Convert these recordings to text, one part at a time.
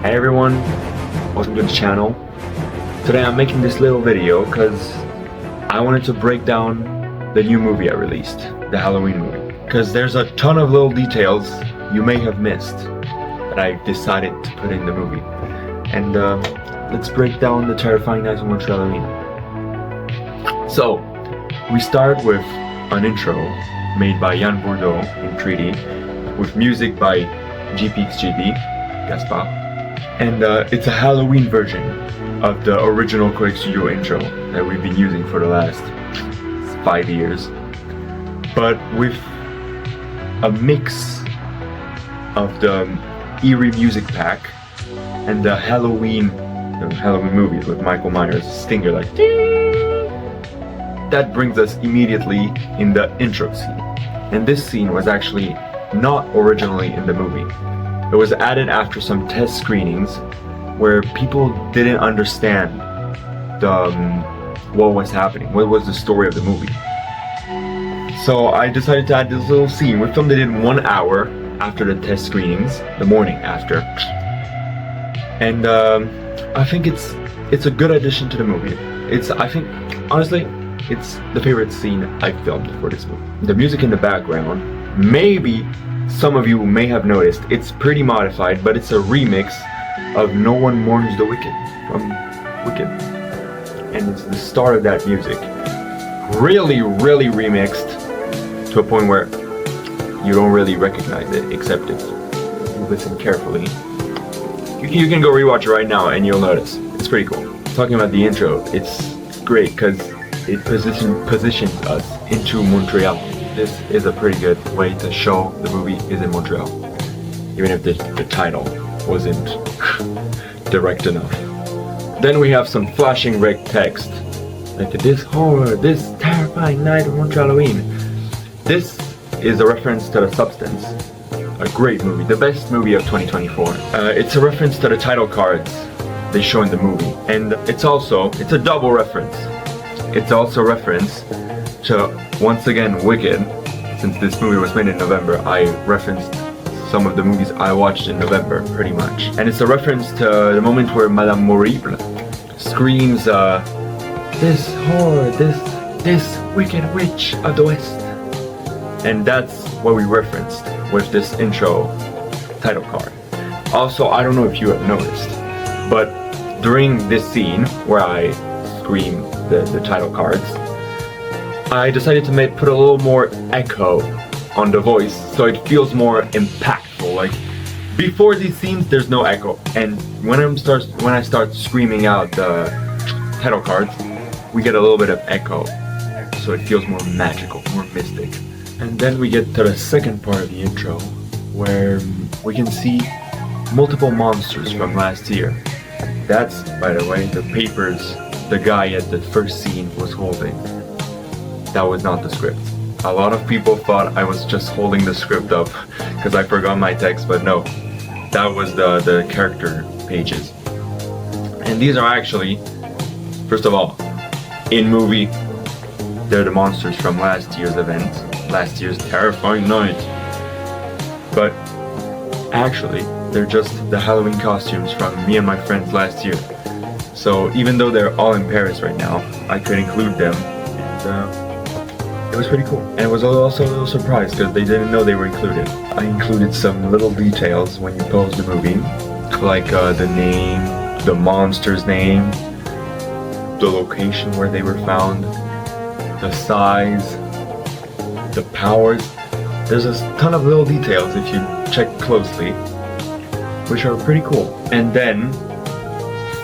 Hey everyone, welcome to the channel. Today I'm making this little video because I wanted to break down the new movie I released, the Halloween movie. Because there's a ton of little details you may have missed that I decided to put in the movie. And let's break down the terrifying night of Montrealloween. So, we start with an intro made by Yann in 3D with music by GPXGB, Gaspar. And it's a Halloween version of the original Quake Studio intro that we've been using for the last 5 years, but with a mix of the eerie music pack and the Halloween movies with Michael Myers stinger like ding. That brings us immediately in the intro scene. And this scene was actually not originally in the movie. It was added after some test screenings where people didn't understand what was happening, what was the story of the movie. So I decided to add this little scene. We filmed it in 1 hour after the test screenings, the morning after. And I think it's a good addition to the movie. Honestly, it's the favorite scene I filmed for this movie. The music in the background, maybe some of you may have noticed, it's pretty modified, but it's a remix of No One Mourns the Wicked from Wicked. And it's the start of that music. Really, really remixed to a point where you don't really recognize it, except if you listen carefully. You can go rewatch it right now and you'll notice. It's pretty cool. Talking about the intro, it's great because it positions us into Montreal. This is a pretty good way to show the movie is in Montreal, even if the title wasn't direct enough. Then we have some flashing red text, like this horror, this terrifying night of Montrealloween. This is a reference to The Substance, a great movie, the best movie of 2024. It's a reference to the title cards they show in the movie, and it's a double reference. It's also a reference to, once again, Wicked. Since this movie was made in November, I referenced some of the movies I watched in November, pretty much. And it's a reference to the moment where Madame Morrible screams, this horror, this wicked witch of the West. And that's what we referenced with this intro title card. Also, I don't know if you have noticed, but during this scene where I scream the title cards, I decided to put a little more echo on the voice so it feels more impactful. Like before these scenes there's no echo, and when I start screaming out the title cards, we get a little bit of echo, so it feels more magical, more mystic. And then we get to the second part of the intro where we can see multiple monsters from last year. That's, by the way, the papers the guy at the first scene was holding. That was not the script. A lot of people thought I was just holding the script up because I forgot my text, but no, that was the character pages. And these are actually, first of all, in movie, they're the monsters from last year's event, last year's terrifying night. But actually, they're just the Halloween costumes from me and my friends last year. So even though they're all in Paris right now, I could include them, and it was pretty cool. And it was also a little surprise because they didn't know they were included. I included some little details when you pause the movie, like the name, the monster's name, the location where they were found, the size, the powers. There's a ton of little details if you check closely, which are pretty cool. And then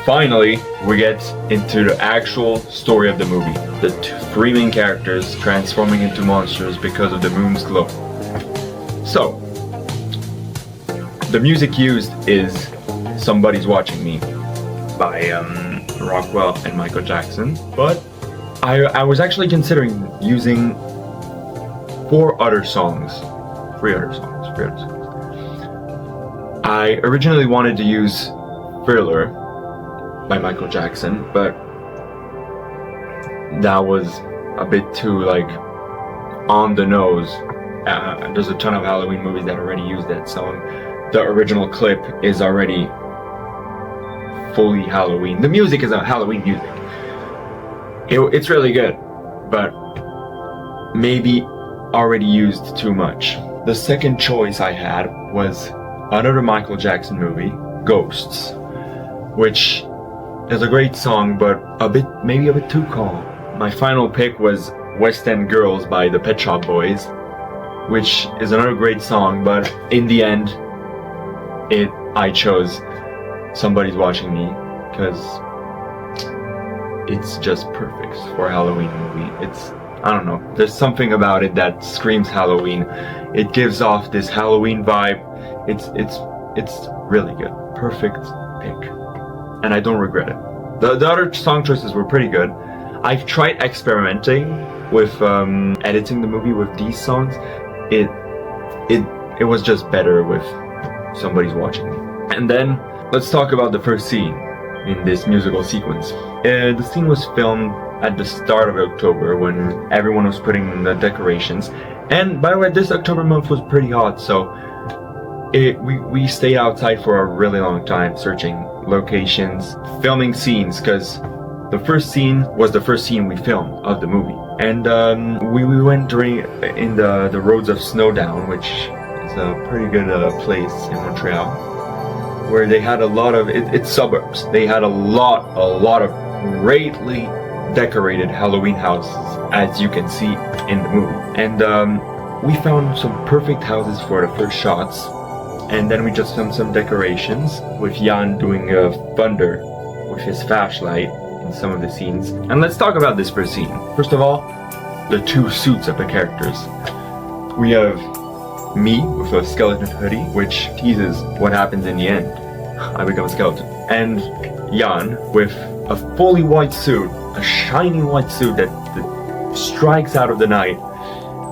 finally, we get into the actual story of the movie. The three main characters transforming into monsters because of the moon's glow. So, the music used is Somebody's Watching Me by Rockwell and Michael Jackson. But I was actually considering using three other songs. I originally wanted to use Thriller by Michael Jackson, but that was a bit too like on the nose. There's a ton of Halloween movies that already use that song. The original clip is already fully Halloween. The music is a Halloween music. It's really good, but maybe already used too much. The second choice I had was another Michael Jackson movie, Ghosts, which is a great song, but maybe a bit too calm. My final pick was West End Girls by the Pet Shop Boys, which is another great song, but in the end, I chose Somebody's Watching Me, because it's just perfect for a Halloween movie. I don't know, there's something about it that screams Halloween. It gives off this Halloween vibe. It's really good. Perfect pick. And I don't regret it. The other song choices were pretty good. I've tried experimenting with editing the movie with these songs. It was just better with Somebody's Watching Me. And then let's talk about the first scene in this musical sequence. The scene was filmed at the start of October when everyone was putting in the decorations. And by the way, this October month was pretty hot, so we stayed outside for a really long time searching locations, filming scenes, because the first scene was the first scene we filmed of the movie. And we went in the roads of Snowdon, which is a pretty good place in Montreal, where they had a lot of, it's suburbs. They had a lot of greatly decorated Halloween houses, as you can see in the movie. And we found some perfect houses for the first shots. And then we just filmed some decorations with Yann doing thunder with his flashlight in some of the scenes. And let's talk about this first scene. First of all, the two suits of the characters. We have me with a skeleton hoodie, which teases what happens in the end. I become a skeleton. And Yann with a fully white suit, a shiny white suit that strikes out of the night,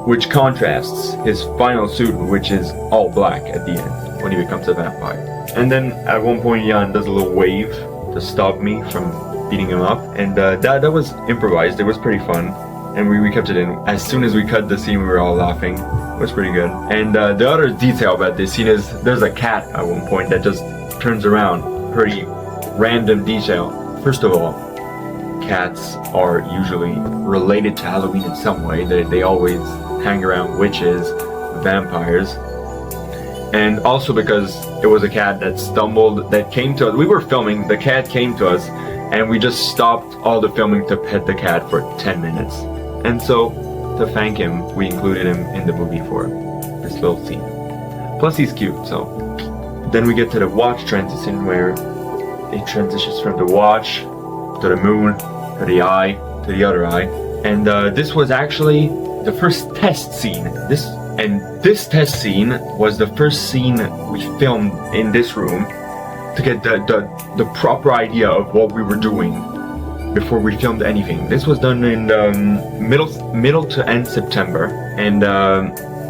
which contrasts his final suit, which is all black at the end when he becomes a vampire. And then at one point Yann does a little wave to stop me from beating him up, and that was improvised. It was pretty fun, and we kept it in. As soon as we cut the scene, we were all laughing. It was pretty good. And the other detail about this scene is there's a cat at one point that just turns around. Pretty random detail. First of all, cats are usually related to Halloween in some way. They always hang around witches, vampires, and also because it was a cat that came to us. We were filming, the cat came to us, and we just stopped all the filming to pet the cat for 10 minutes. And so, to thank him, we included him in the movie for this little scene. Plus he's cute, so. Then we get to the watch transition, where it transitions from the watch to the moon, to the eye, to the other eye. And this was actually the first test scene. This test scene was the first scene we filmed in this room to get the proper idea of what we were doing before we filmed anything. This was done in middle to end September, and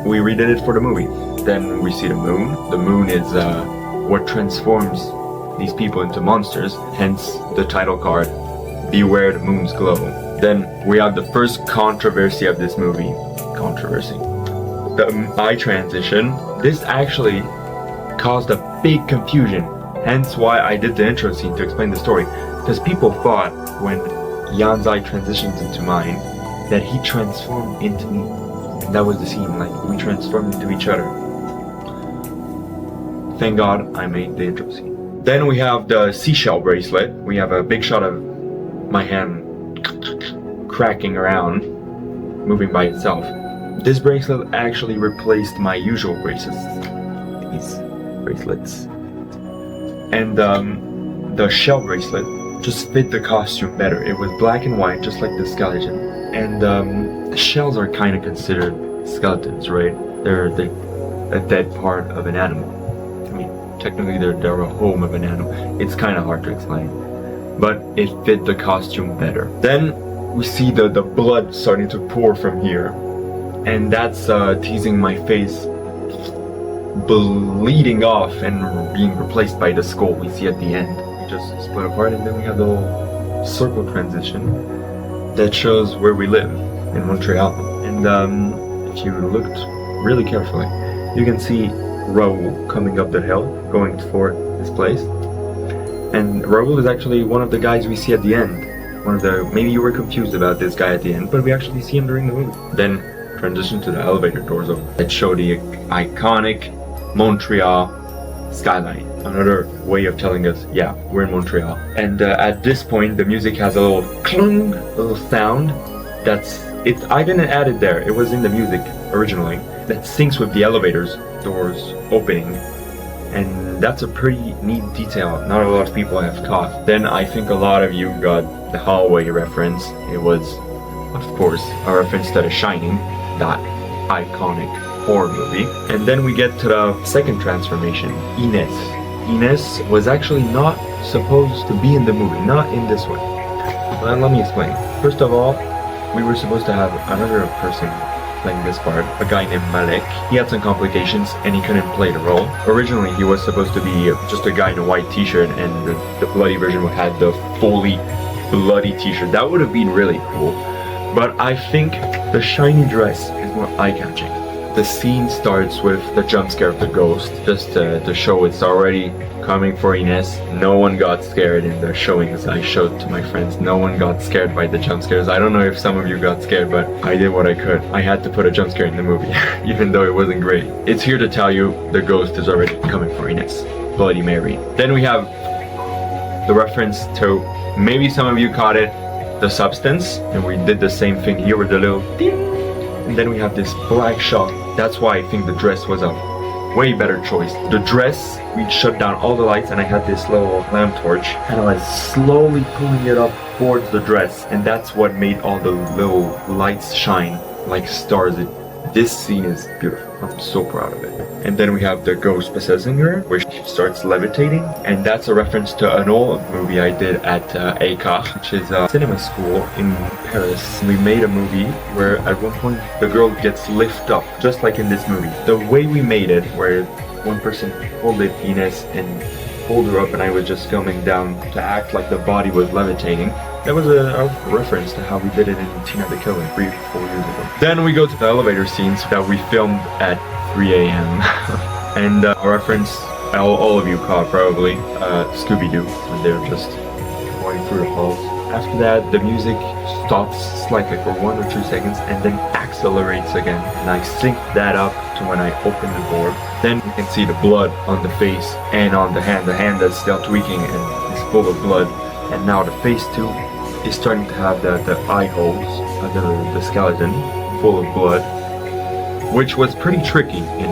we redid it for the movie. Then we see the moon. The moon is what transforms these people into monsters, hence the title card, Beware the Moon's Glow. Then we have the first controversy of this movie. The eye transition. This actually caused a big confusion, hence why I did the intro scene to explain the story, because people thought when Yann's eye transitions into mine that he transformed into me, and that was the scene, like we transformed into each other. Thank God I made the intro scene. Then we have the seashell bracelet. We have a big shot of my hand cracking around, moving by itself. This bracelet actually replaced my usual bracelets. These bracelets. And the shell bracelet just fit the costume better. It was black and white, just like the skeleton. And shells are kind of considered skeletons, right? They're a dead part of an animal. I mean, technically they're a home of an animal. It's kind of hard to explain, but it fit the costume better. Then we see the blood starting to pour from here, and that's teasing my face bleeding off and being replaced by the skull we see at the end. We just split apart, and then we have the little circle transition that shows where we live in Montreal. And if you looked really carefully, you can see Raoul coming up the hill, going toward this place. And Raoul is actually one of the guys we see at the end. Maybe you were confused about this guy at the end, but we actually see him during the movie. Then transition to the elevator doors that show the iconic Montreal skyline. Another way of telling us, yeah, we're in Montreal. And at this point, the music has a little clung, little sound. I didn't add it there. It was in the music originally. That syncs with the elevator's doors opening. And that's a pretty neat detail. Not a lot of people have caught. Then I think a lot of you got the hallway reference. It was, of course, a reference to The Shining, that iconic horror movie. And then we get to the second transformation, Inez. Inez was actually not supposed to be in the movie, not in this way. Well, let me explain. First of all, we were supposed to have another person playing this part, a guy named Malek. He had some complications and he couldn't play the role. Originally, he was supposed to be just a guy in a white t-shirt, and the bloody version had the fully bloody t-shirt. That would have been really cool. But I think the shiny dress is more eye-catching. The scene starts with the jump scare of the ghost, just to show it's already coming for Inez. No one got scared in the showings I showed to my friends. No one got scared by the jump scares. I don't know if some of you got scared, but I did what I could. I had to put a jump scare in the movie, even though it wasn't great. It's here to tell you the ghost is already coming for Inez. Bloody Mary. Then we have the reference to, maybe some of you caught it, the substance, and we did the same thing here with the little ding. And then we have this black shot. That's why I think the dress was a way better choice. The dress, we shut down all the lights and I had this little lamp torch and I was slowly pulling it up towards the dress, and that's what made all the little lights shine like stars. This scene is beautiful. I'm so proud of it. And then we have the ghost possessing her, where she starts levitating, and that's a reference to an old movie I did at ACA, which is a cinema school in Paris. We made a movie where at one point the girl gets lifted up, just like in this movie. The way we made it, where one person holded Inez and pulled her up and I was just filming down to act like the body was levitating. That was a reference to how we did it in Tina the Killer 3 or 4 years ago. Then we go to the elevator scenes that we filmed at 3 a.m. and a reference all of you caught probably, Scooby-Doo, when they're just going through the halls. After that, the music stops slightly for 1 or 2 seconds and then accelerates again. And I sync that up to when I open the door. Then you can see the blood on the face and on the hand that's still tweaking and is full of blood. And now the face too is starting to have the eye holes, the skeleton full of blood, which was pretty tricky in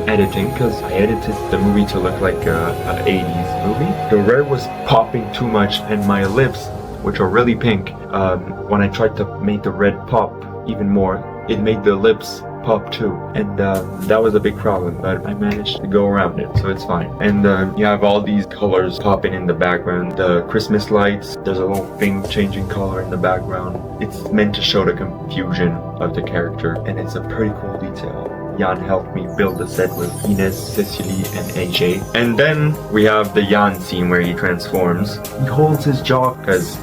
editing, because I edited the movie to look like an 80s movie. The red was popping too much, and my lips, which are really pink, when I tried to make the red pop even more, it made the lips pop too, and that was a big problem, but I managed to go around it, so it's fine. And you have all these colors popping in the background, the Christmas lights, there's a little thing changing color in the background. It's meant to show the confusion of the character, and it's a pretty cool detail. Yann helped me build the set with Inez, Cecily, and AJ. And then we have the Yann scene where he transforms. He holds his jaw because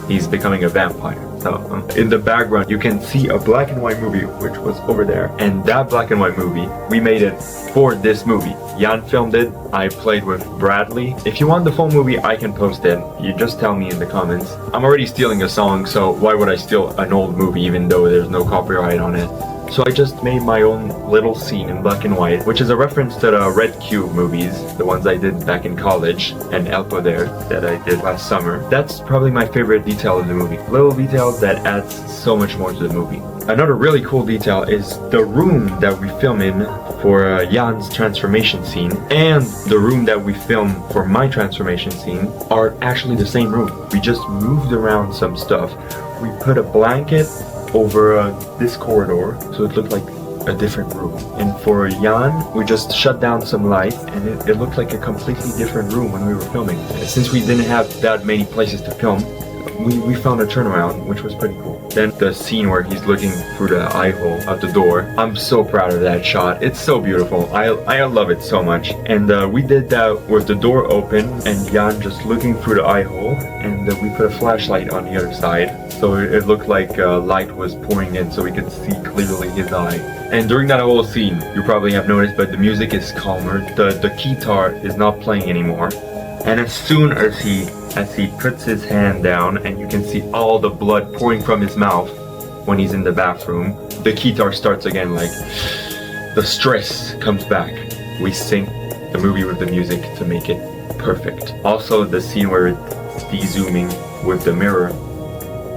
he's becoming a vampire. So in the background you can see a black and white movie which was over there, and that black and white movie, we made it for this movie. Yann filmed it, I played with Bradley. If you want the full movie, I can post it. You just tell me in the comments. I'm already stealing a song, so why would I steal an old movie even though there's no copyright on it? So I just made my own little scene in black and white, which is a reference to the Red Cube movies, the ones I did back in college, and El Poder that I did last summer. That's probably my favorite detail of the movie. Little details that adds so much more to the movie. Another really cool detail is the room that we film in for Yann's transformation scene and the room that we film for my transformation scene are actually the same room. We just moved around some stuff. We put a blanket over this corridor so it looked like a different room, and for Yann we just shut down some light and it looked like a completely different room when we were filming. Since we didn't have that many places to film, we found a turnaround, which was pretty cool. Then the scene where he's looking through the eye hole of the door, I'm so proud of that shot. It's so beautiful. I love it so much. And we did that with the door open and Yann just looking through the eye hole, and we put a flashlight on the other side so it looked like light was pouring in so we could see clearly his eye. And during that whole scene, you probably have noticed, but the music is calmer. The keytar is not playing anymore. And as soon as he puts his hand down, and you can see all the blood pouring from his mouth when he's in the bathroom, the keytar starts again, like the stress comes back. We sync the movie with the music to make it perfect. Also, the scene where it's de-zooming with the mirror,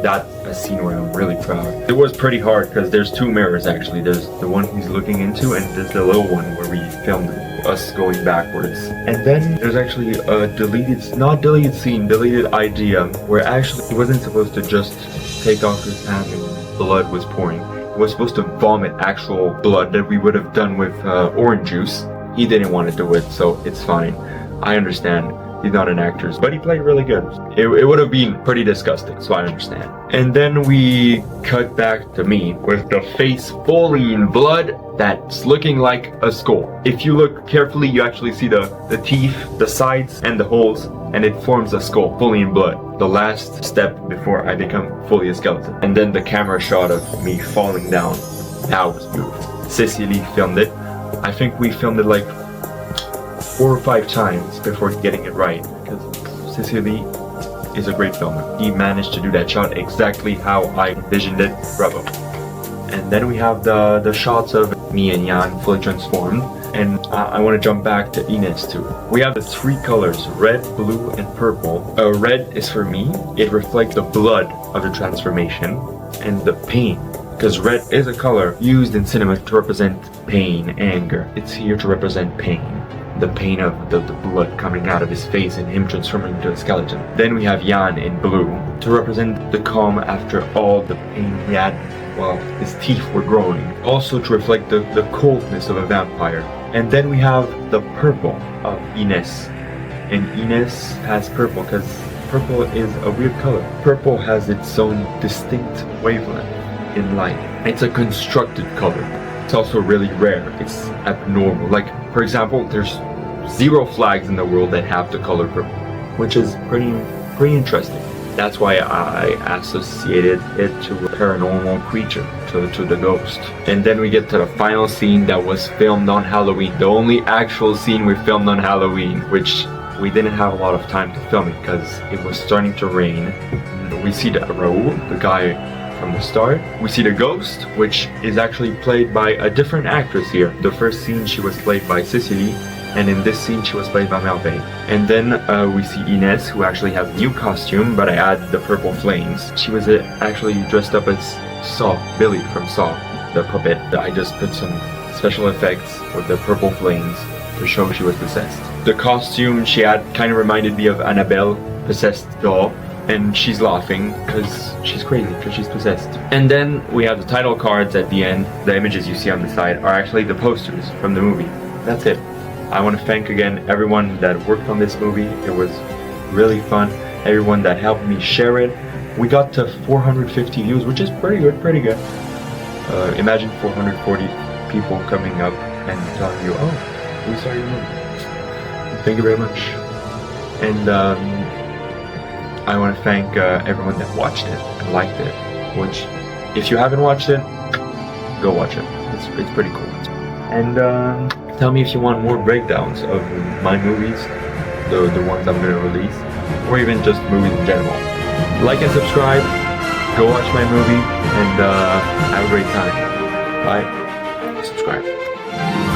that's a scene where I'm really proud. It was pretty hard because there's two mirrors actually. There's the one he's looking into, and there's the little one where we filmed us going backwards. And then there's actually a not deleted scene, deleted idea, where actually he wasn't supposed to just take off his hand and blood was pouring. He was supposed to vomit actual blood that we would have done with orange juice. He didn't want to do it, so it's fine. I understand. He's not an actor, but he played really good. It would have been pretty disgusting, so I understand. And then we cut back to me with the face fully in blood that's looking like a skull. If you look carefully, you actually see the teeth, the sides, and the holes, and it forms a skull fully in blood. The last step before I become fully a skeleton. And then the camera shot of me falling down. That was beautiful. Cecily filmed it. I think we filmed it like 4 or 5 times before getting it right, because Cecily is a great filmer. He managed to do that shot exactly how I envisioned it. Bravo. And then we have the shots of me and Yann fully transformed, and I want to jump back to Ines too. We have the 3 colors, red, blue, and purple. Red is for me. It reflects the blood of the transformation and the pain, because red is a color used in cinema to represent pain, anger. It's here to represent pain. The pain of the blood coming out of his face and him transforming into a skeleton. Then we have Yann in blue to represent the calm after all the pain he had while his teeth were growing. Also to reflect the coldness of a vampire. And then we have the purple of Ines. And Ines has purple because purple is a weird color. Purple has its own distinct wavelength in light. It's a constructed color. It's also really rare. It's abnormal. Like, for example, there's 0 flags in the world that have the color purple, which is pretty interesting. That's why I associated it to a paranormal creature, to the ghost. And then we get to the final scene that was filmed on Halloween. The only actual scene we filmed on Halloween, which we didn't have a lot of time to film it because it was starting to rain. We see the guy from the start. We see the ghost, which is actually played by a different actress here. The first scene she was played by Cecily, and in this scene she was played by Merveille. And then we see Ines, who actually has a new costume, but I add the purple flames. She was actually dressed up as Saw, Billy from Saw, the puppet. I just put some special effects with the purple flames to show she was possessed. The costume she had kind of reminded me of Annabelle, possessed doll. And she's laughing because she's crazy, because she's possessed. And then we have the title cards at the end. The images you see on the side are actually the posters from the movie. That's it. I want to thank again everyone that worked on this movie. It was really fun. Everyone that helped me share it. We got to 450 views, which is pretty good. Imagine 440 people coming up and telling you, oh, we saw your movie. Thank you very much. And I want to thank everyone that watched it and liked it, which, if you haven't watched it, go watch it. It's pretty cool. And tell me if you want more breakdowns of my movies, the ones I'm going to release, or even just movies in general. Like and subscribe, go watch my movie, and have a great time. Bye. Subscribe.